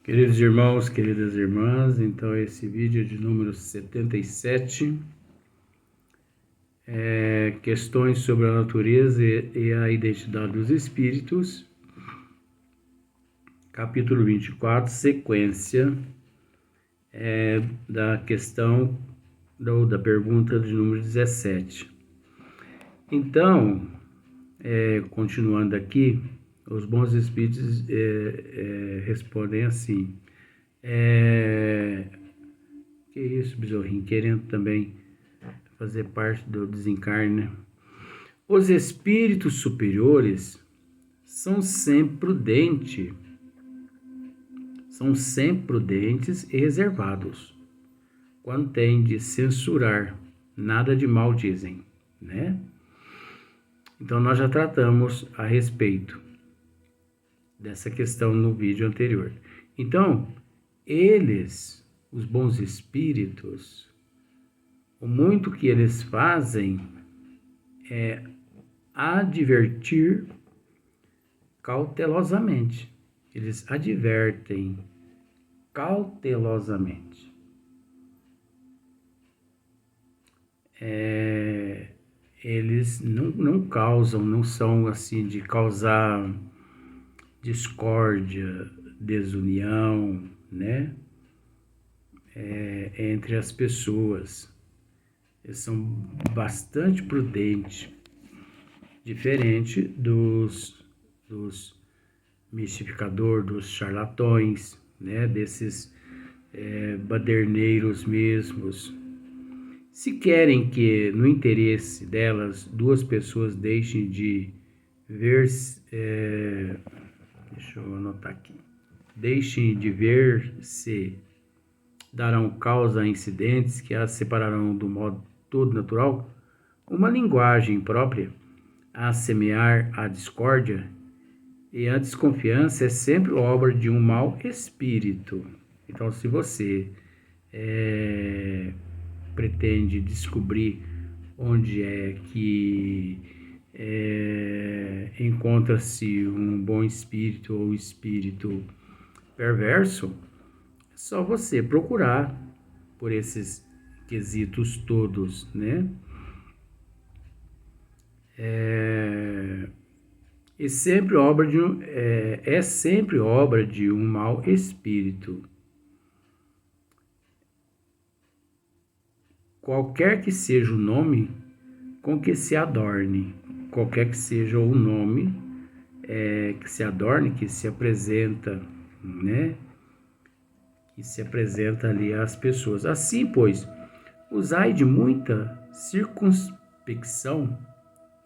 Queridos irmãos, queridas irmãs, então esse vídeo de número 77 é questões sobre a natureza e a identidade dos espíritos, capítulo 24, sequência da questão da pergunta de número 17. Então, continuando aqui, os bons espíritos respondem assim: que isso, besorrinho, querendo também fazer parte do desencarne, né? Os espíritos superiores são sempre prudentes e reservados quando têm de censurar, nada de mal dizem, né? Então nós já tratamos a respeito dessa questão no vídeo anterior. Então, eles, os bons espíritos, o muito que eles fazem é advertir cautelosamente. Eles advertem cautelosamente. Eles não causam, não são assim de causar discórdia, desunião, né? Entre as pessoas. Eles são bastante prudentes, diferente dos mistificadores, dos charlatões, né? Desses baderneiros mesmos. Se querem que, no interesse delas, duas pessoas deixem de ver, deixa eu anotar aqui, deixem de ver-se, darão causa a incidentes que as separarão do modo todo natural, uma linguagem própria a semear a discórdia e a desconfiança é sempre obra de um mau espírito. Então, se você pretende descobrir onde é que encontra-se um bom espírito ou espírito perverso, é só você procurar por esses quesitos todos, né? É sempre obra de um mau espírito. Qualquer que seja o nome com que se adorne, qualquer que seja o nome que se adorne, que se apresenta, né? Que se apresenta ali às pessoas. Assim, pois, usai de muita circunspecção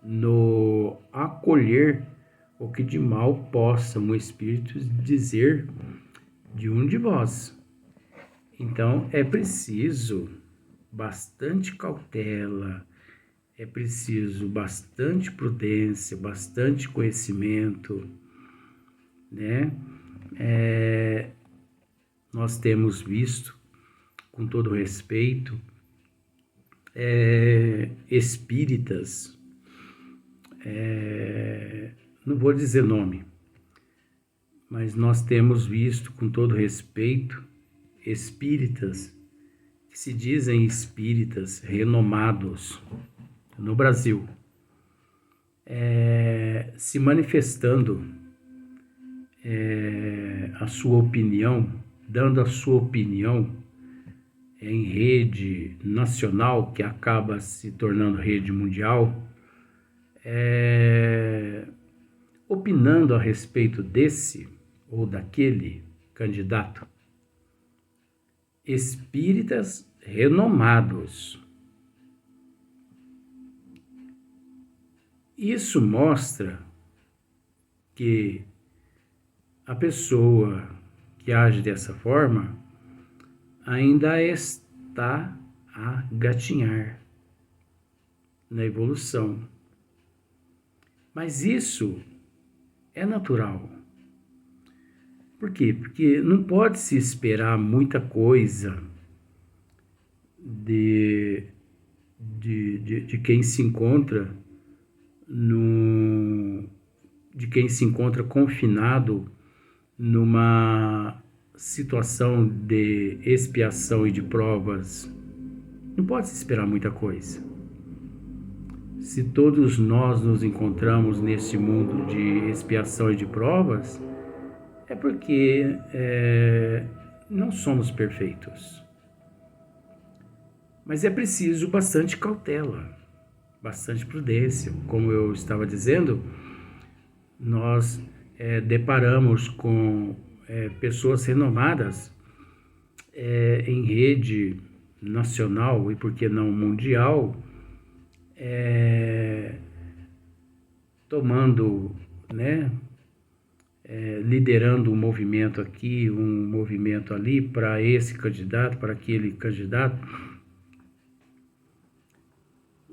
no acolher o que de mal possa um espírito dizer de um de vós. Então, é preciso bastante cautela, é preciso bastante prudência, bastante conhecimento, né? Nós temos visto, com todo respeito, espíritas, não vou dizer nome, mas nós temos visto, com todo respeito, espíritas que se dizem espíritas renomados no Brasil, se manifestando a sua opinião, dando a sua opinião em rede nacional, que acaba se tornando rede mundial, opinando a respeito desse ou daquele candidato. Espíritas renomados. Isso mostra que a pessoa que age dessa forma ainda está a gatinhar na evolução. Mas isso é natural. Por quê? Porque não pode se esperar muita coisa de quem se encontra de quem se encontra confinado numa situação de expiação e de provas, não pode se esperar muita coisa. Se todos nós nos encontramos nesse mundo de expiação e de provas, é porque não somos perfeitos. Mas é preciso bastante cautela, bastante prudência. Como eu estava dizendo, nós deparamos com pessoas renomadas em rede nacional e, por que não, mundial, tomando, liderando um movimento aqui, um movimento ali, para esse candidato, para aquele candidato.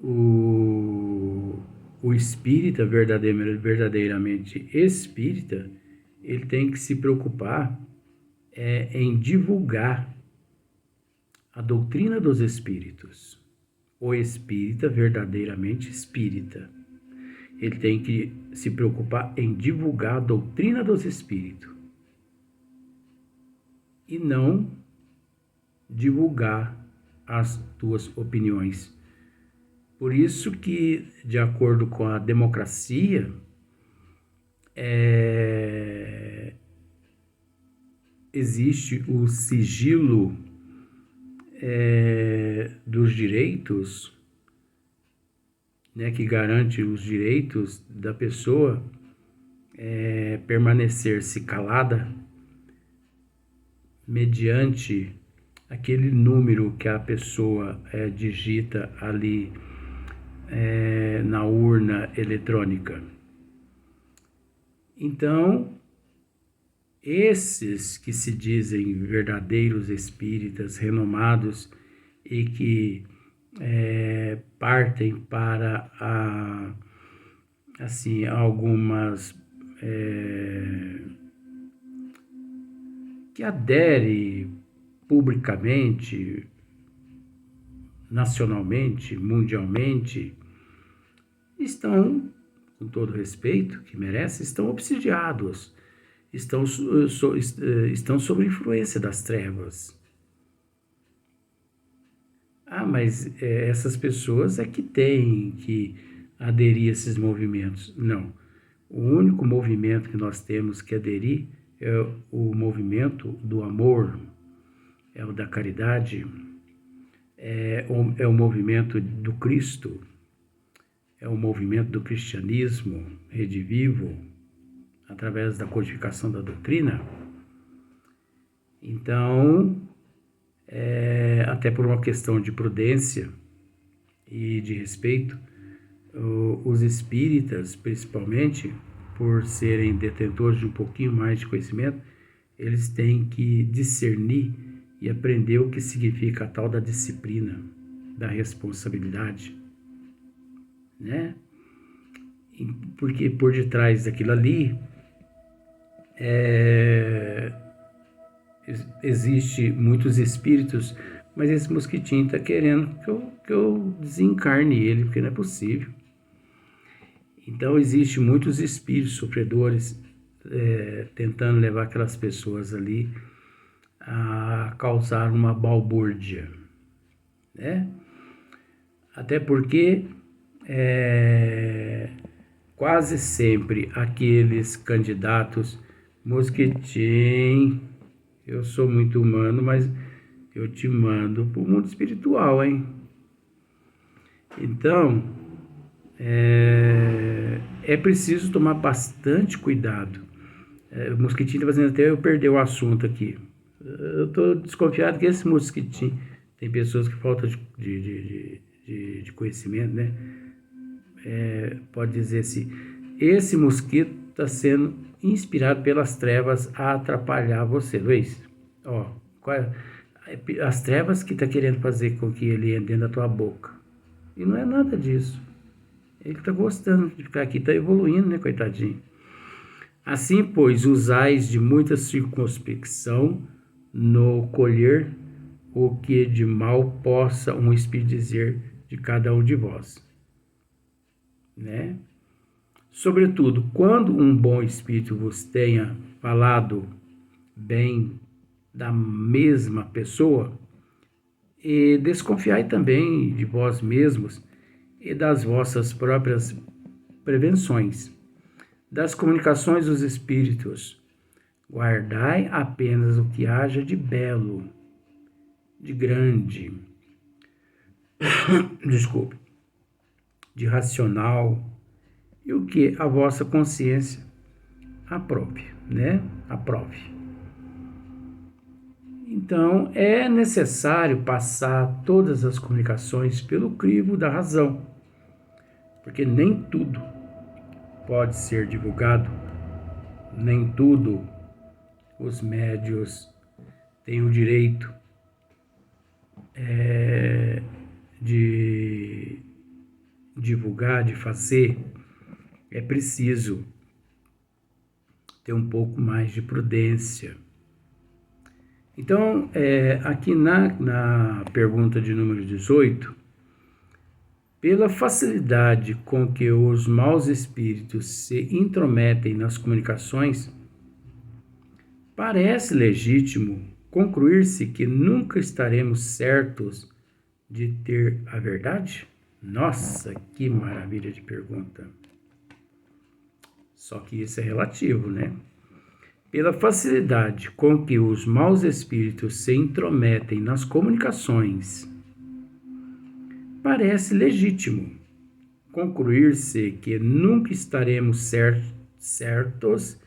O espírita, verdadeiramente espírita, ele tem que se preocupar em divulgar a doutrina dos espíritos. O espírita, verdadeiramente espírita, ele tem que se preocupar em divulgar a doutrina dos espíritos e não divulgar as tuas opiniões. Por isso que, de acordo com a democracia, existe o sigilo dos direitos, que garante os direitos da pessoa permanecer-se calada mediante aquele número que a pessoa digita ali na urna eletrônica. Então, esses que se dizem verdadeiros espíritas renomados e que partem para algumas que aderem publicamente, nacionalmente, mundialmente, estão, com todo respeito que merecem, estão obsidiados, estão sob influência das trevas. Mas essas pessoas é que têm que aderir a esses movimentos. Não. O único movimento que nós temos que aderir é o movimento do amor, é o da caridade, é o movimento do Cristo, é o movimento do cristianismo redivivo, através da codificação da doutrina. Então, até por uma questão de prudência e de respeito, os espíritas, principalmente, por serem detentores de um pouquinho mais de conhecimento, eles têm que discernir e aprender o que significa a tal da disciplina, da responsabilidade, Porque por detrás daquilo ali existe muitos espíritos, mas esse mosquitinho está querendo que eu desencarne ele, porque não é possível. Então, existe muitos espíritos sofredores tentando levar aquelas pessoas ali a causar uma balbúrdia, Até porque quase sempre aqueles candidatos mosquitinho, eu sou muito humano, mas eu te mando para o mundo espiritual, hein? Então, é preciso tomar bastante cuidado. O mosquitinho está fazendo até eu perder o assunto aqui. Eu estou desconfiado que esse mosquitinho, tem pessoas que faltam de conhecimento, pode dizer assim, esse mosquito está sendo inspirado pelas trevas a atrapalhar você, Luiz. As trevas que está querendo fazer com que ele entre dentro da tua boca. E não é nada disso. Ele está gostando de ficar aqui, está evoluindo, coitadinho. Assim, pois, usais de muita circunspecção no colher o que de mal possa um espírito dizer de cada um de vós. Sobretudo, quando um bom espírito vos tenha falado bem da mesma pessoa, e desconfiai também de vós mesmos e das vossas próprias prevenções, das comunicações dos espíritos. Guardai apenas o que haja de belo, de grande, desculpe, de racional, e o que a vossa consciência aprove, né? Aprove. Então, é necessário passar todas as comunicações pelo crivo da razão, porque nem tudo pode ser divulgado, nem tudo os médios têm o direito de divulgar, de fazer. É preciso ter um pouco mais de prudência. Então, aqui na pergunta de número 18, pela facilidade com que os maus espíritos se intrometem nas comunicações, parece legítimo concluir-se que nunca estaremos certos de ter a verdade? Nossa, que maravilha de pergunta! Só que isso é relativo, né? Pela facilidade com que os maus espíritos se intrometem nas comunicações, parece legítimo concluir-se que nunca estaremos certos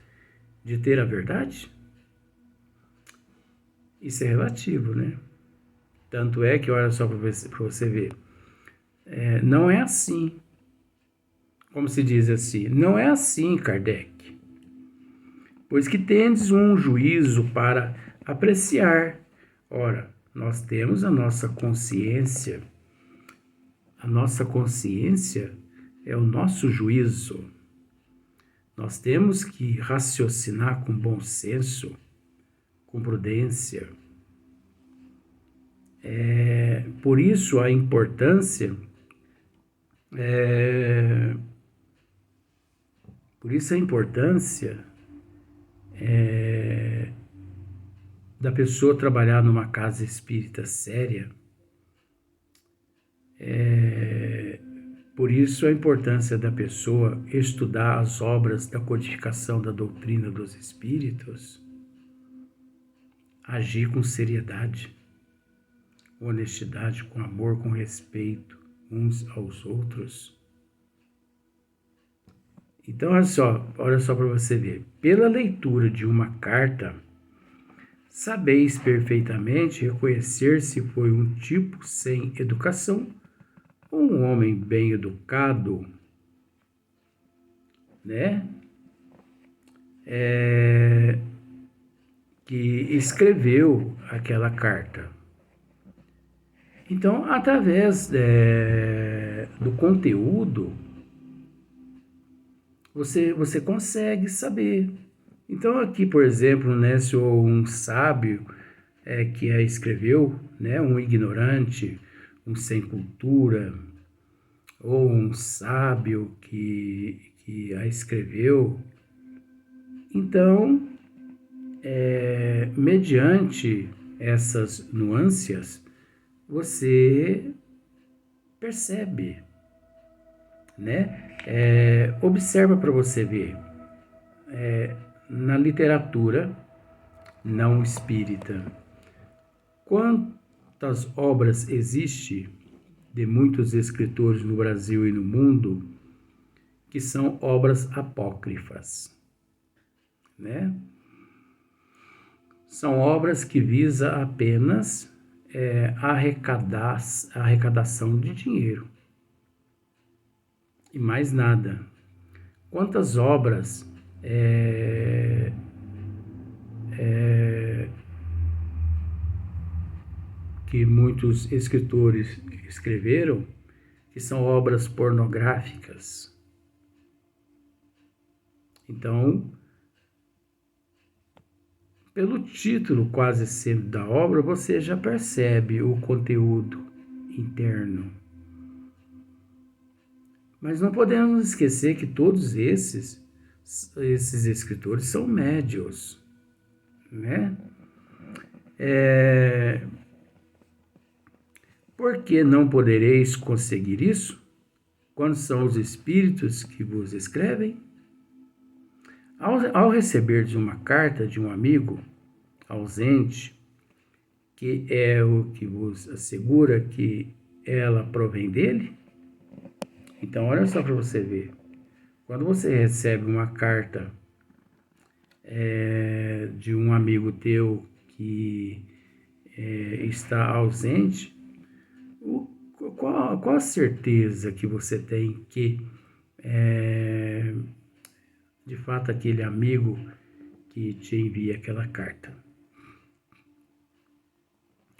de ter a verdade? Isso é relativo, né? Tanto é que, olha só para você ver, não é assim. Como se diz assim, não é assim, Kardec. Pois que tendes um juízo para apreciar. Ora, nós temos a nossa consciência. A nossa consciência é o nosso juízo. Nós temos que raciocinar com bom senso, com prudência. Por isso a importância da pessoa trabalhar numa casa espírita séria. Por isso a importância da pessoa estudar as obras da codificação da doutrina dos espíritos, agir com seriedade, com honestidade, com amor, com respeito uns aos outros. Então, olha só para você ver. Pela leitura de uma carta, sabeis perfeitamente reconhecer se foi um tipo sem educação ou um homem bem educado, né? Que escreveu aquela carta. Então, através do conteúdo, você consegue saber. Então, aqui, por exemplo, né, se um sábio que a escreveu, né, um ignorante, um sem cultura, ou um sábio que a escreveu, então, mediante essas nuances, você percebe, né? Observa para você ver. Na literatura não espírita, quantas obras existem de muitos escritores no Brasil e no mundo que são obras apócrifas, né? São obras que visam apenas arrecadação de dinheiro e mais nada. Quantas obras que muitos escritores escreveram que são obras pornográficas. Então, pelo título quase sempre da obra, você já percebe o conteúdo interno. Mas não podemos esquecer que todos esses escritores são médios, né? Por que não podereis conseguir isso? Quando são os espíritos que vos escrevem? Ao receberdes uma carta de um amigo ausente, que é o que vos assegura que ela provém dele? Então, olha só para você ver. Quando você recebe uma carta de um amigo teu que está ausente, qual a certeza que você tem que, de fato, aquele amigo que te envia aquela carta?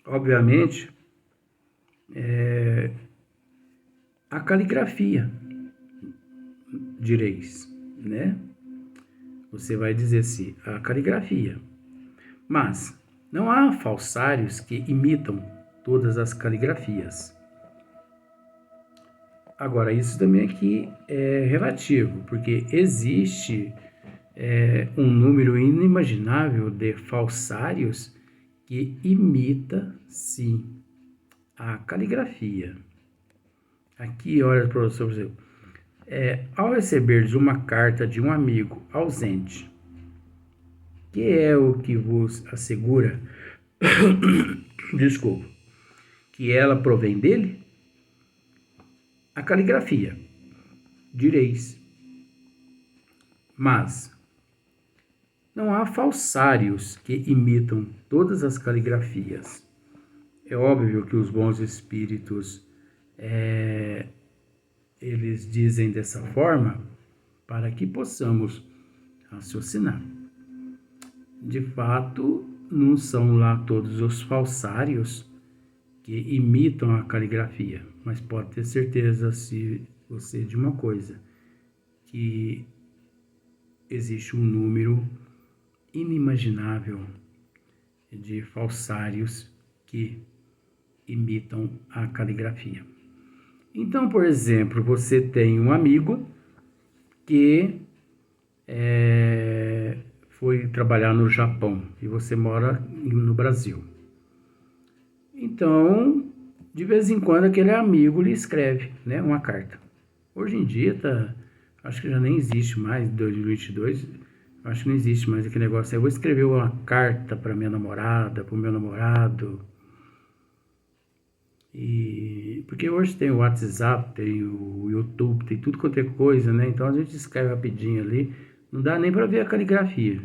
Obviamente, a caligrafia, direis, né? Você vai dizer assim, a caligrafia. Mas não há falsários que imitam todas as caligrafias. Agora, isso também aqui é relativo, porque existe um número inimaginável de falsários que imita, sim, a caligrafia. Aqui, olha, professor, por exemplo, ao receberdes uma carta de um amigo ausente, que é o que vos assegura, desculpa, que ela provém dele? A caligrafia, direis. Mas não há falsários que imitam todas as caligrafias. É óbvio que os bons espíritos, eles dizem dessa forma para que possamos raciocinar. De fato, não são lá todos os falsários que imitam a caligrafia, mas pode ter certeza, se você, de uma coisa, que existe um número inimaginável de falsários que imitam a caligrafia. Então, por exemplo, você tem um amigo que foi trabalhar no Japão e você mora no Brasil. Então, de vez em quando, aquele amigo lhe escreve, né, uma carta. Hoje em dia, acho que já nem existe mais, 2022, acho que não existe mais aquele negócio. Eu vou escrever uma carta para minha namorada, para o meu namorado. Porque hoje tem o WhatsApp, tem o YouTube, tem tudo quanto é coisa, né? Então a gente escreve rapidinho ali, não dá nem para ver a caligrafia.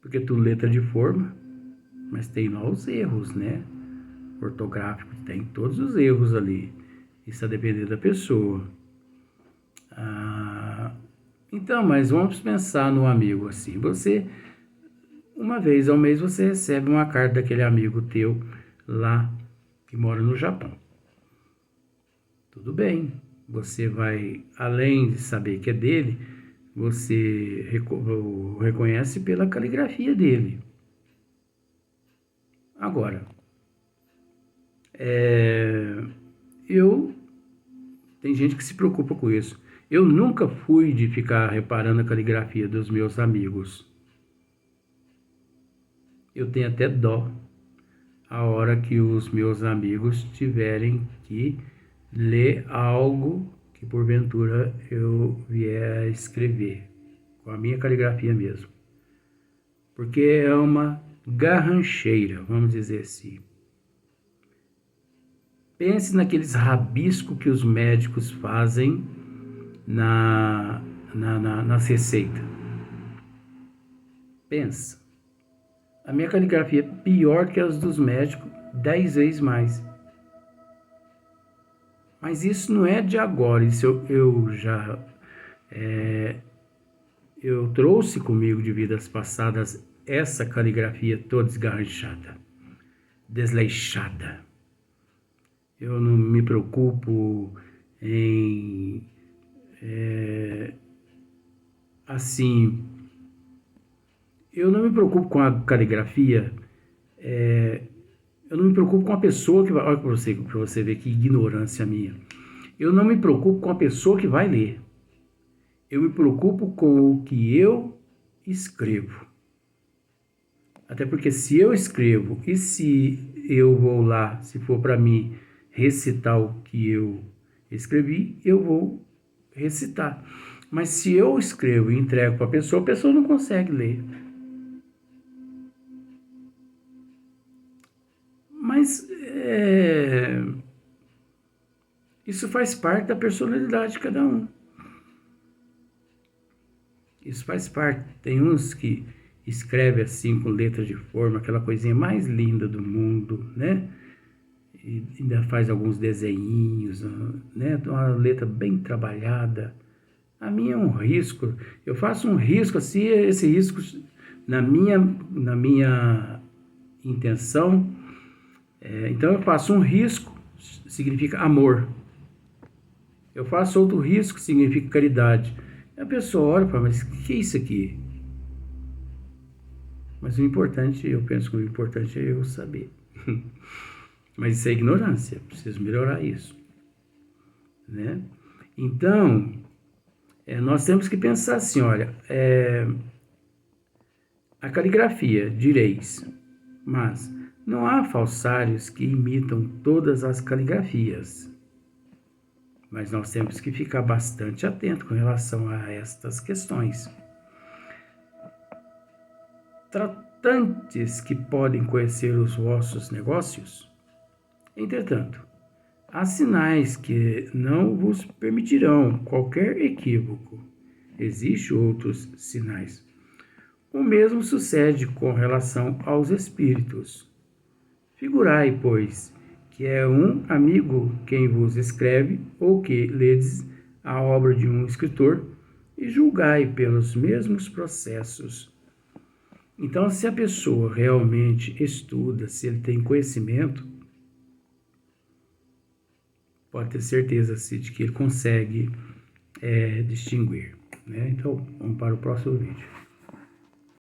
Porque tudo letra de forma, mas tem lá os erros, né? Ortográficos, tem todos os erros ali. Isso a depender da pessoa. Então, mas vamos pensar no amigo assim. Você, uma vez ao mês, você recebe uma carta daquele amigo teu lá que mora no Japão. Tudo bem, você vai, além de saber que é dele, você o reconhece pela caligrafia dele. Agora, tem gente que se preocupa com isso. Eu nunca fui de ficar reparando a caligrafia dos meus amigos. Eu tenho até dó a hora que os meus amigos tiverem que ler algo que porventura eu vier a escrever, com a minha caligrafia mesmo. Porque é uma garrancheira, vamos dizer assim. Pense naqueles rabiscos que os médicos fazem nas receitas. Pensa. A minha caligrafia é pior que as dos médicos, 10 vezes mais. Mas isso não é de agora, isso eu trouxe comigo de vidas passadas essa caligrafia toda esgarranchada, desleixada. Eu não me preocupo em, assim, eu não me preocupo com a caligrafia, eu não me preocupo com a pessoa que vai, olha para você ver que ignorância minha. Eu não me preocupo com a pessoa que vai ler. Eu me preocupo com o que eu escrevo. Até porque se eu escrevo e se eu vou lá, se for para mim recitar o que eu escrevi, eu vou recitar. Mas se eu escrevo e entrego para a pessoa não consegue ler. Mas isso faz parte da personalidade de cada um. Isso faz parte. Tem uns que escreve assim com letra de forma, aquela coisinha mais linda do mundo, né? E ainda faz alguns desenhinhos, né? Uma letra bem trabalhada. A minha é um risco. Eu faço um risco assim, esse risco na minha intenção. Então eu faço um risco, significa amor. Eu faço outro risco, significa caridade. E a pessoa olha e fala, mas o que é isso aqui? Mas o importante, eu penso que o importante é eu saber. Mas isso é ignorância, preciso melhorar isso, né? Então, nós temos que pensar assim, olha, a caligrafia, direis, mas não há falsários que imitam todas as caligrafias. Mas nós temos que ficar bastante atento com relação a estas questões. Tratantes que podem conhecer os vossos negócios, entretanto, há sinais que não vos permitirão qualquer equívoco. Existem outros sinais. O mesmo sucede com relação aos espíritos. Figurai, pois, que é um amigo quem vos escreve, ou que ledes a obra de um escritor, e julgai pelos mesmos processos. Então, se a pessoa realmente estuda, se ele tem conhecimento, pode ter certeza de que ele consegue distinguir, né? Então, vamos para o próximo vídeo.